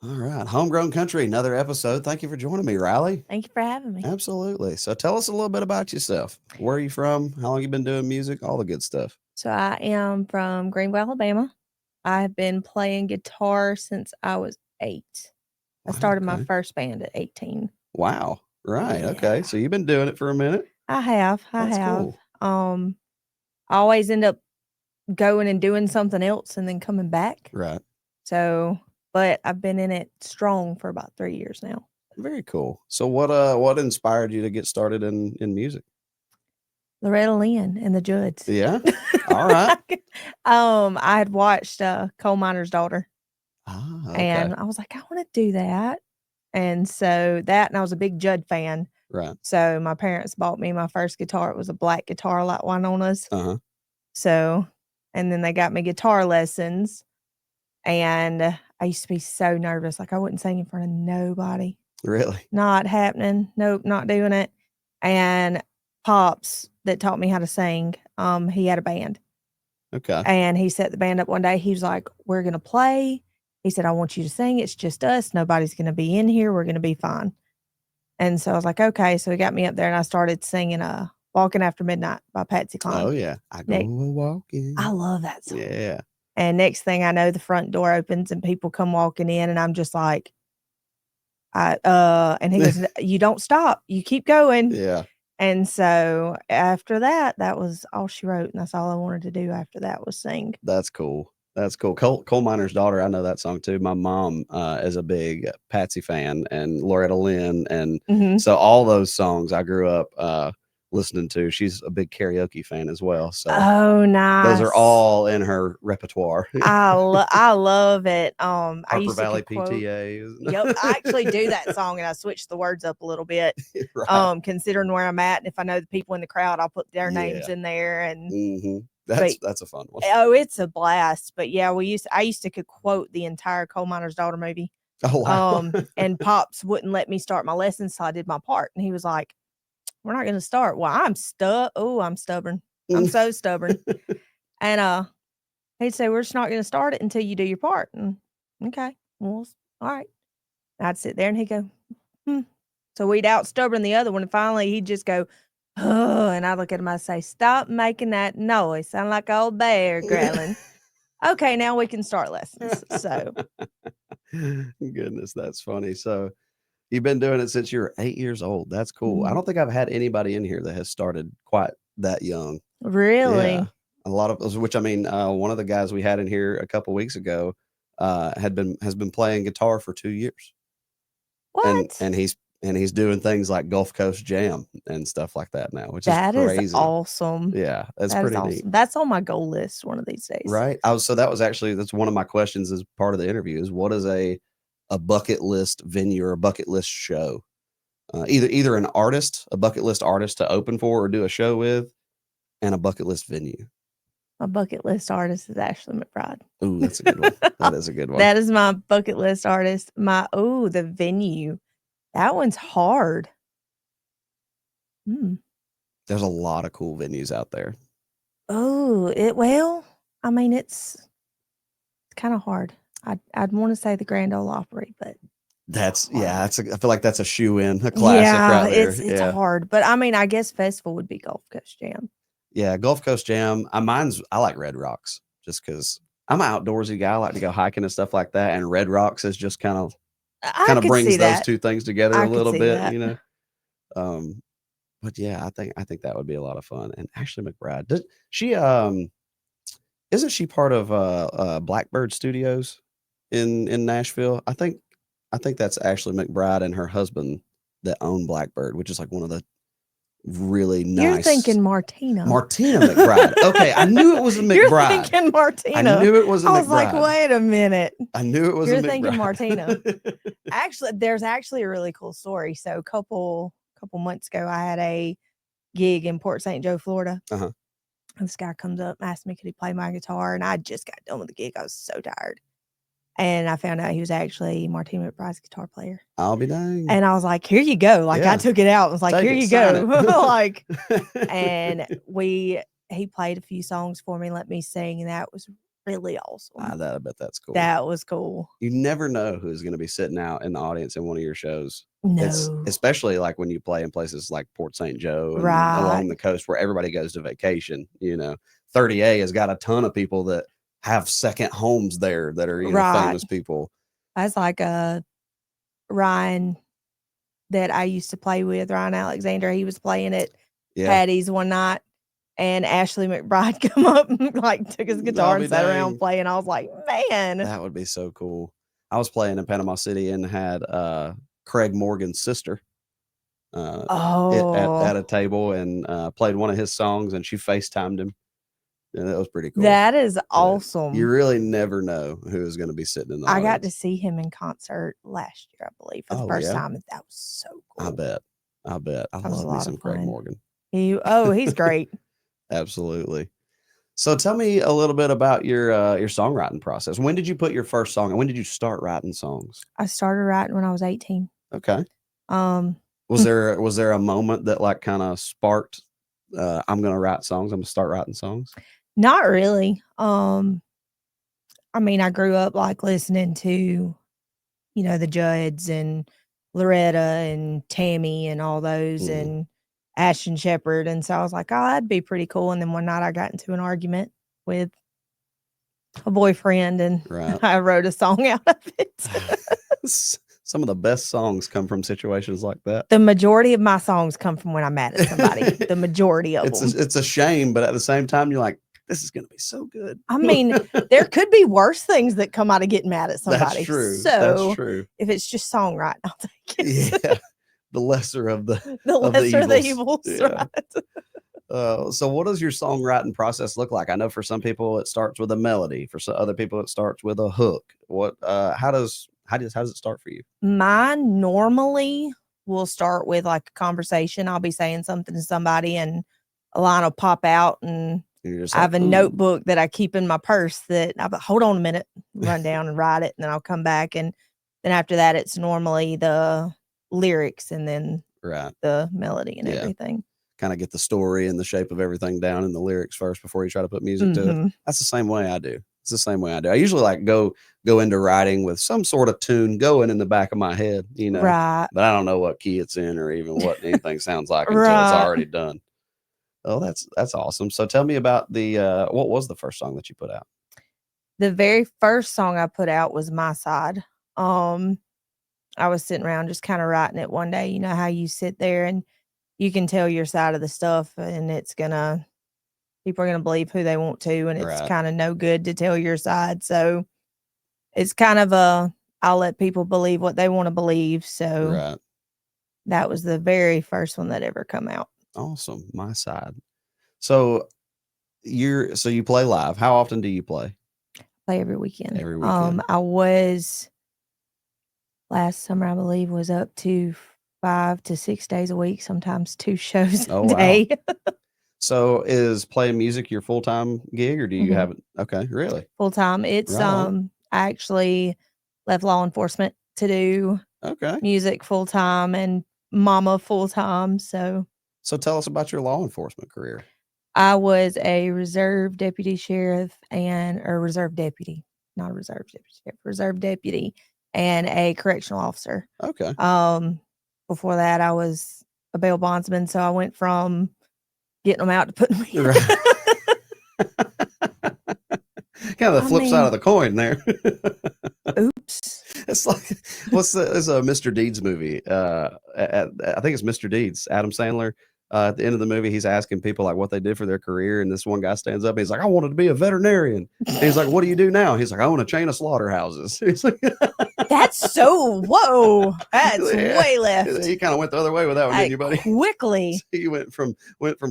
All right. Homegrown Country, another episode. Thank you for joining me, Rylee. Thank you for having me. Absolutely. So tell us a little bit about yourself. Where are you from? How long you been doing music? All the good stuff. So I am from Greenville, Alabama. I've been playing guitar since I was 8. I Wow. started my Okay. first band at 18. Wow. Right. Okay. Yeah. So you've been doing it for a minute. I have. I That's have. cool. I always end up going and doing something else and then coming back. Right. So, but I've been in it strong for about 3 years now. Very cool. So what inspired you to get started in music? Loretta Lynn and the Judds. Yeah. All right. I had watched Coal Miner's Daughter. Ah, okay. And I was like, I want to do that. And so that, and I was a big Judd fan. Right. So my parents bought me my first guitar. It was a black guitar like Winona's. Uh-huh. So, and then they got me guitar lessons. And I used to be so nervous. Like I wouldn't sing in front of nobody. Really? Not happening. Nope, not doing it. And Pops that taught me how to sing, he had a band. Okay. And he set the band up one day. He was like, we're going to play. He said, I want you to sing. It's just us. Nobody's going to be in here. We're going to be fine. And so I was like, okay. So he got me up there and I started singing Walking After Midnight by Patsy Cline. Oh, yeah. I go walking. I love that song. Yeah. And next thing I know, the front door opens and people come walking in and I'm just like, and he goes, you don't stop. You keep going. Yeah. And so after that, that was all she wrote. And that's all I wanted to do after that was sing. That's cool. That's cool. Coal Miner's Daughter. I know that song too. My mom is a big Patsy fan and Loretta Lynn. And so all those songs I grew up listening to. She's a big karaoke fan as well. So oh, nice. Those are all in her repertoire. I love it. I Harper used Valley to quote, PTA. Yep, I actually do that song and I switch the words up a little bit. Right. Considering where I'm at, and if I know the people in the crowd, I'll put their names in there. And that's a fun one. Oh, it's a blast. But yeah, I used to could quote the entire Coal Miner's Daughter movie. Oh wow. And Pops wouldn't let me start my lessons, so I did my part, and he was like, "We're not going to start." Well, I'm stubborn. I'm so stubborn. And he'd say, "We're just not going to start it until you do your part." And okay, well, all right. And I'd sit there and he'd go, So we'd out stubborn the other one. And finally he'd just go, and I'd look at him, I'd say, "Stop making that noise. Sound like an old bear growling." Okay, now we can start lessons. So goodness, that's funny. So you've been doing it since you were 8 years old. That's cool. Mm-hmm. I don't think I've had anybody in here that has started quite that young. Really? Yeah. A lot of those, which I mean, one of the guys we had in here a couple weeks ago has been playing guitar for 2 years. What? And he's doing things like Gulf Coast Jam and stuff like that now, which is crazy. Is awesome. Yeah, that's pretty awesome. neat. That's on my goal list one of these days. Right. So that's one of my questions as part of the interview is what is a bucket list venue or a bucket list show? Either an artist, a bucket list artist to open for or do a show with, and a bucket list venue. My bucket list artist is Ashley McBride. Ooh, that's a good one. That is a good one. That is my bucket list artist. The venue. That one's hard. There's a lot of cool venues out there. Oh, I mean, it's kind of hard. I'd want to say the Grand Ole Opry, but I feel like that's a shoe-in, a classic right there. It's hard. But I mean, I guess festival would be Gulf Coast Jam. Yeah, Gulf Coast Jam. I like Red Rocks just because I'm an outdoorsy guy. I like to go hiking and stuff like that. And Red Rocks is just kind of brings those two things together a little bit, you know. But yeah, I think that would be a lot of fun. And Ashley McBride, isn't she part of Blackbird Studios in Nashville? I think that's Ashley McBride and her husband that own Blackbird, which is like one of the really nice. You're thinking Martina McBride. Okay, I knew it was a McBride. You're thinking Martina. I knew it was a McBride. I was like, wait a minute. I knew it was a McBride. You're thinking Martina. Actually, there's actually a really cool story. So a couple months ago, I had a gig in Port St. Joe, Florida. Uh-huh. And this guy comes up and asked me, could he play my guitar? And I just got done with the gig. I was so tired. And I found out he was actually Martina McBride's guitar player. I'll be dang. And I was like, here you go. Like, I took it out. I was like, here you go. Like, and he played a few songs for me, let me sing. And that was really awesome. I bet that's cool. That was cool. You never know who's going to be sitting out in the audience in one of your shows. It's No. especially like when you play in places like Port St. Joe and Right. along the coast where everybody goes to vacation. 30A has got a ton of people that have second homes there that are, Right. famous people. That's like Ryan that I used to play with, Ryan Alexander. He was playing at Patty's one night, and Ashley McBride come up and like took his guitar and sat around playing. I was like, man, that would be so cool. I was playing in Panama City and had Craig Morgan's sister at a table and played one of his songs, and she FaceTimed him. And that was pretty cool. That is awesome. You really never know who is going to be sitting in the audience. I got to see him in concert last year, I believe, for the first time. And that was so cool. I bet. I love me some Craig Morgan. He's great. Absolutely. So tell me a little bit about your songwriting process. When did you put your first song, and when did you start writing songs? I started writing when I was 18. Okay. Was there a moment that like kind of sparked I'm going to write songs, I'm going to start writing songs? Not really. I mean, I grew up like listening to, the Judds and Loretta and Tammy and all those and Ashton Shepherd. And so I was like, oh, that'd be pretty cool. And then one night I got into an argument with a boyfriend and I wrote a song out of it. Some of the best songs come from situations like that. The majority of my songs come from when I'm mad at somebody. The majority of them. It's a shame, but at the same time, you're like, this is going to be so good. I mean, there could be worse things that come out of getting mad at somebody. That's true. So that's true. If it's just songwriting, I'll take it. Yeah. The lesser of the evils. Yeah. Right. So what does your songwriting process look like? I know for some people it starts with a melody. For some other people it starts with a hook. How does it start for you? Mine normally will start with like a conversation. I'll be saying something to somebody and a line will pop out, and I have a notebook that I keep in my purse that I'll hold on a minute, run down and write it, and then I'll come back. And then after that, it's normally the lyrics and then the melody and everything. Kind of get the story and the shape of everything down in the lyrics first before you try to put music to it. That's the same way I do. It's the same way I do. I usually like go into writing with some sort of tune going in the back of my head, Right. But I don't know what key it's in or even what anything sounds like until it's already done. Oh, that's awesome. So tell me about the what was the first song that you put out? The very first song I put out was My Side. I was sitting around just kind of writing it one day. You know how you sit there and you can tell your side of the stuff, and people are gonna believe who they want to, and it's kind of no good to tell your side. So it's kind of I'll let people believe what they want to believe. So that was the very first one that ever come out. Awesome. My Side. So you play live. How often do you play? Play every weekend. Every weekend. I was last summer, I believe, was up to 5 to 6 days a week, sometimes 2 shows a day. Wow. So is playing music your full-time gig, or do you have it? Okay, really? Full-time. It's I actually left law enforcement to do music full-time and mama full-time. So tell us about your law enforcement career. I was a reserve deputy sheriff reserve deputy, not a reserve deputy sheriff, reserve deputy and a correctional officer. Okay. Before that, I was a bail bondsman, so I went from getting them out to putting them in. Kind of the flip side of the coin there. Oops. It's like it's a Mr. Deeds movie. I think it's Mr. Deeds. Adam Sandler. At the end of the movie, he's asking people like what they did for their career, and this one guy stands up and he's like, I wanted to be a veterinarian. And he's like, what do you do now? He's like, I own a chain of slaughterhouses. He's like, that's whoa. That's way left. He kind of went the other way with that one, didn't you, buddy? Quickly. So he went from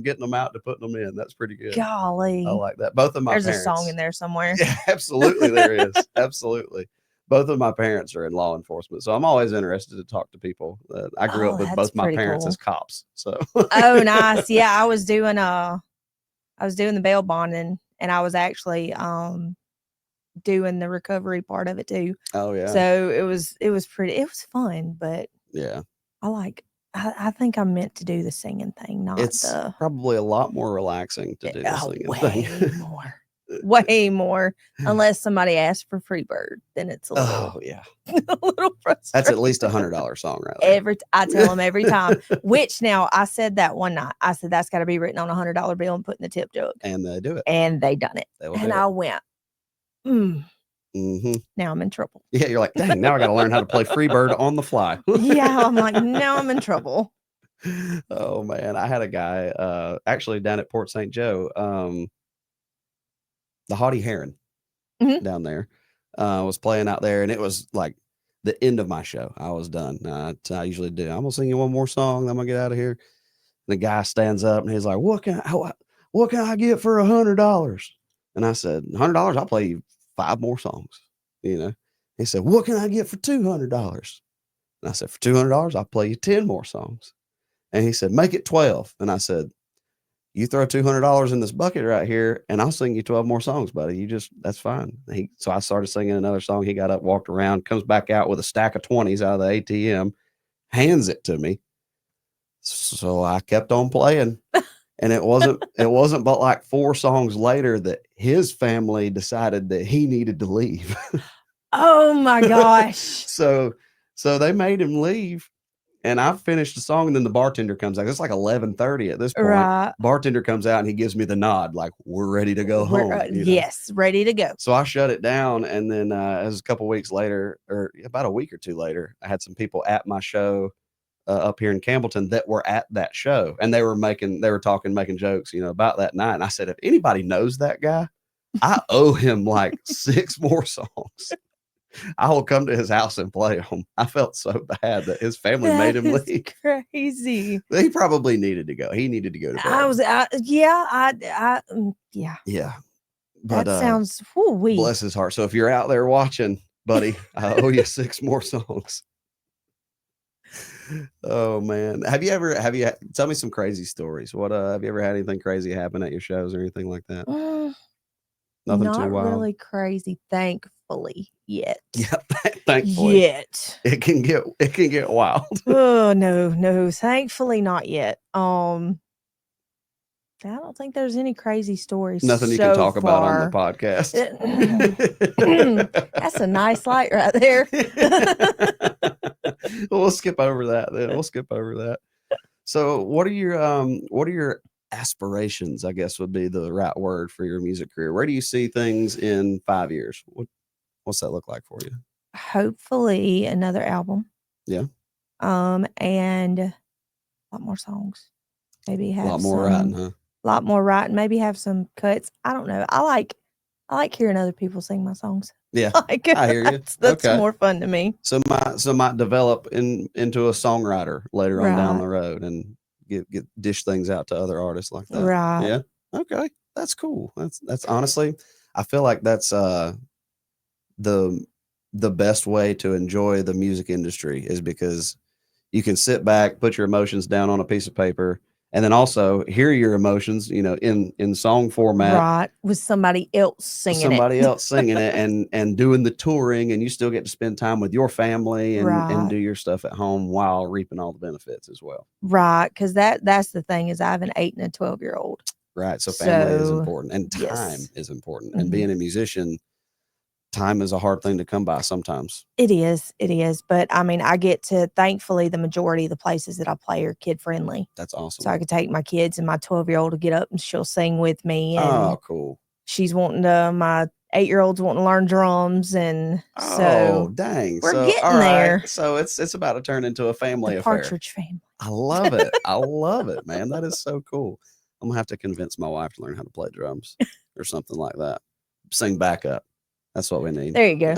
getting them out to putting them in. That's pretty good. Golly. I like that. Both of my parents. There's a song in there somewhere. Yeah, absolutely there is. Absolutely. Both of my parents are in law enforcement, so I'm always interested to talk to people. I grew up with both my parents as cops. So oh, nice. Yeah, I was doing the bail bonding, and I was actually doing the recovery part of it too. Oh yeah. So it was fun, but yeah, I think I'm meant to do the singing thing, not it's probably a lot more relaxing to do the singing thing. More. way more. Unless somebody asks for Freebird, then it's a little, oh yeah, a little frustrating. That's at least $100 song right there. I tell them every time. Which now I said that one night. I said that's got to be written on $100 bill and put in the tip jug. And they do it. And they done it. And I went, now I'm in trouble. Yeah, you're like, dang, now I got to learn how to play Freebird on the fly. Yeah, I'm like, now I'm in trouble. Oh man, I had a guy actually down at Port St. Joe, the Haughty Heron down there was playing out there, and it was like the end of my show. I was done. I usually do. I'm gonna sing you one more song, then I'm gonna get out of here. The guy stands up and he's like, what can I get for $100? And I said, $100, I'll play you 5 more songs. You know, he said, what can I get for $200? And I said, for $200, I'll play you 10 more songs. And he said, make it 12. And I said, you throw $200 in this bucket right here and I'll sing you 12 more songs, buddy. That's fine. So I started singing another song. He got up, walked around, comes back out with a stack of 20s out of the ATM, hands it to me. So I kept on playing, and it wasn't but like 4 songs later that his family decided that he needed to leave. Oh my gosh. So they made him leave, and I finished the song, and then the bartender comes out. It's like 11:30 at this point. Right. Bartender comes out and he gives me the nod, like, we're ready to go home. Yes, ready to go. So I shut it down, and then as a couple weeks later, or about a week or 2 later, I had some people at my show up here in Campbellton that were at that show, and they were making jokes, about that night. And I said, if anybody knows that guy, I owe him like 6 more songs. I will come to his house and play them. I felt so bad that his family made him leave. Crazy. He probably needed to go. He needed to go to bed. Yeah. But that sounds bless his heart. So if you're out there watching, buddy, I owe you 6 more songs. Oh man. Have you tell me some crazy stories? What have you ever had anything crazy happen at your shows or anything like that? Nothing not too wild. Really crazy, thankfully, yet. Yeah, thankfully. Yet. It can get wild. Oh no, thankfully not yet. I don't think there's any crazy stories. Nothing you can talk about on the podcast. That's a nice light right there. We'll skip over that then. So what are your aspirations, I guess would be the right word for your music career? Where do you see things in 5 years? What's that look like for you? Hopefully another album. Yeah. And a lot more songs. Maybe have a lot more writing, huh? A lot more writing. Maybe have some cuts. I don't know. I like hearing other people sing my songs. Yeah, I hear you. That's more fun to me. So might develop into a songwriter later on down the road and get dish things out to other artists like that. Right. Yeah. Okay. That's cool. That's honestly, I feel like that's the best way to enjoy the music industry is because you can sit back, put your emotions down on a piece of paper, and then also hear your emotions, in song format. Right. With somebody else singing it and doing the touring, and you still get to spend time with your family and do your stuff at home while reaping all the benefits as well. Right. Because that's the thing is I have an 8 and a 12-year-old. Right. So family is important, and time is important. And being a musician, time is a hard thing to come by sometimes. It is. But I mean, I get to, thankfully, the majority of the places that I play are kid friendly. That's awesome. So I could take my kids, and my 12-year-old to get up and she'll sing with me. And oh, cool. She's my 8-year-old's wanting to learn drums. And so dang. We're getting there. Right. So it's about to turn into a family affair. Partridge family. I love it. I love it, man. That is so cool. I'm gonna have to convince my wife to learn how to play drums or something like that. Sing backup. That's what we need. There you go.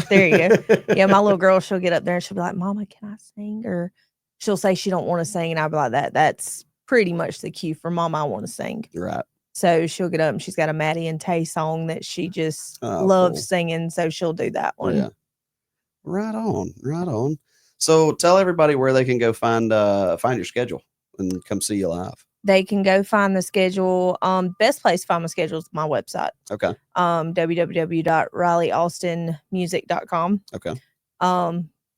Yeah, my little girl, she'll get up there and she'll be like, Mama, can I sing? Or she'll say she don't want to sing. And I'll be like, that's pretty much the cue for Mama, I want to sing. Right. So she'll get up and she's got a Maddie and Tay song that she just loves singing. So she'll do that one. Yeah. Right on. So tell everybody where they can go find your schedule and come see you live. They can go find the schedule. Best place to find my schedule is my website. Okay. www.RyleeAustinmusic.com. Okay.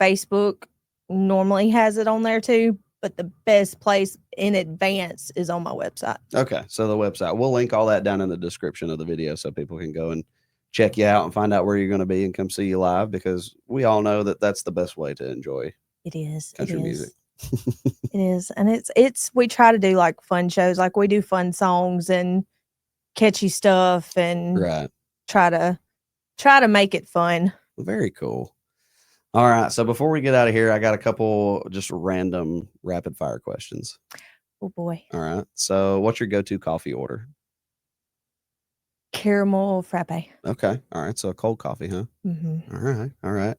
Facebook normally has it on there too, but the best place in advance is on my website. Okay. So the website, we'll link all that down in the description of the video so people can go and check you out and find out where you're going to be and come see you live, because we all know that that's the best way to enjoy country music. It is. And we try to do like fun shows. Like we do fun songs and catchy stuff and try to make it fun. Very cool. All right. So before we get out of here, I got a couple just random rapid fire questions. Oh boy. All right. So what's your go-to coffee order? Caramel frappe. Okay. All right. So a cold coffee, huh? Mm-hmm. All right.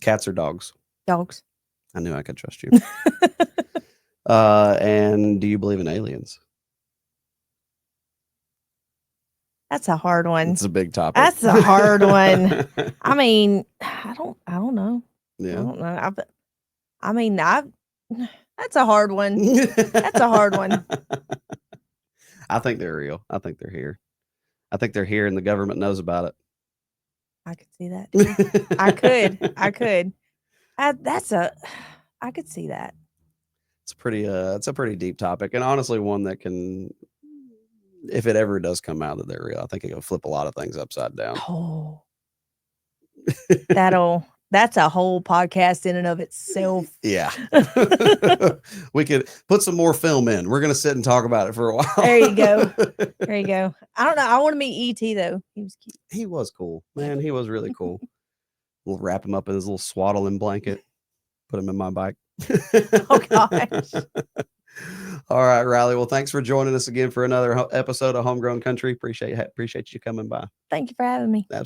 Cats or dogs? Dogs. I knew I could trust you. And do you believe in aliens? That's a hard one. It's a big topic. That's a hard one. I mean, I don't know. Yeah. I don't know. That's a hard one. That's a hard one. I think they're real. I think they're here. I think they're here and the government knows about it. I could see that too. I could. I could see that. It's a pretty deep topic, and honestly one that can, if it ever does come out that they're real, I think it'll flip a lot of things upside down. Oh. That's a whole podcast in and of itself. Yeah. We could put some more film in. We're going to sit and talk about it for a while. There you go. There you go. I don't know. I want to meet E.T. though. He was cute. He was cool. Man, he was really cool. We'll wrap him up in his little swaddling blanket. Put him in my bike. Oh, gosh. All right, Rylee. Well, thanks for joining us again for another episode of Homegrown Country. Appreciate you coming by. Thank you for having me.